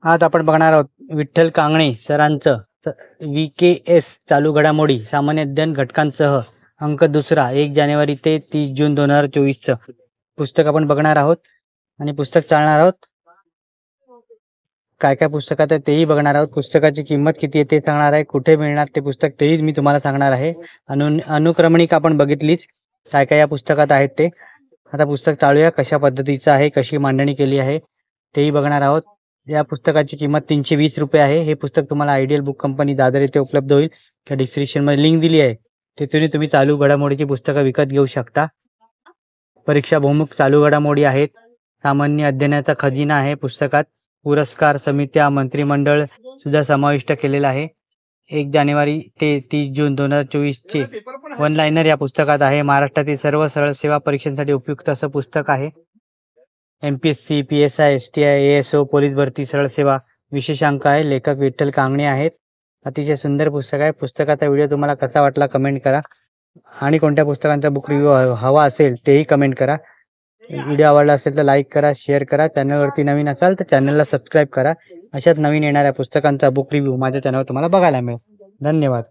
आज आपण बघणार आहोत विठ्ठल कांगणे सरांचं VKS चालू घडामोडी सामान्य अध्ययन घटकांसह अंक दुसरा 1 जानेवारी ते 30 जून 2024 पुस्तक आपण बघणार आहोत आणि पुस्तक चालणार आहोत. काय काय पुस्तकात आहे तेही बघणार आहोत. पुस्तकाची किंमत किती आहे ते सांगणार आहे. कुठे मिळणार ते पुस्तक तेही मी तुम्हाला सांगणार आहे. अनुक्रमणिका आपण बघितलीच, काय काय या पुस्तकात आहेत ते. आता पुस्तक चालूया. कशा पद्धतीचं आहे, कशी मांडणी केली आहे तेही बघणार आहोत. या पुस्तकाची किंमत 320 रुपये आहे. हे पुस्तक तुम्हाला आयडियल बुक कंपनी दादर येथे उपलब्ध होईल. त्या डिस्क्रिप्शनमध्ये लिंक दिली आहे, तिथून तुम्ही चालू घडामोडीची पुस्तकं विकत घेऊ शकता. परीक्षा बहुमुख चालू घडामोडी आहेत. सामान्य अध्ययनाचा खजिना आहे पुस्तकात. पुरस्कार समित्या, मंत्रिमंडळ सुद्धा समाविष्ट केलेला आहे. 1 जानेवारी ते 30 जून 2024 वन लाईनर या पुस्तकात आहे. महाराष्ट्रातील सर्व सरळ सेवा परीक्षांसाठी उपयुक्त असं पुस्तक आहे. MPSC, PSI, STI, ASO, police भरती, सरळ सेवा विशेषांक आहे. लेखक विठ्ठल कांगणे आहेत. अतिशय सुंदर पुस्तक आहे. पुस्तकाचा व्हिडिओ तुम्हाला कसा वाटला कमेंट करा, आणि कोणत्या पुस्तकांचा बुक रिव्ह्यू हवा असेल तेही कमेंट करा. व्हिडिओ आवडला असेल तर लाईक करा, शेअर करा. चॅनलवरती नवीन असाल तर चॅनलला सबस्क्राईब करा. अशाच नवीन येणाऱ्या पुस्तकांचा बुक रिव्ह्यू माझ्या चॅनलवर तुम्हाला बघायला मिळेल. धन्यवाद.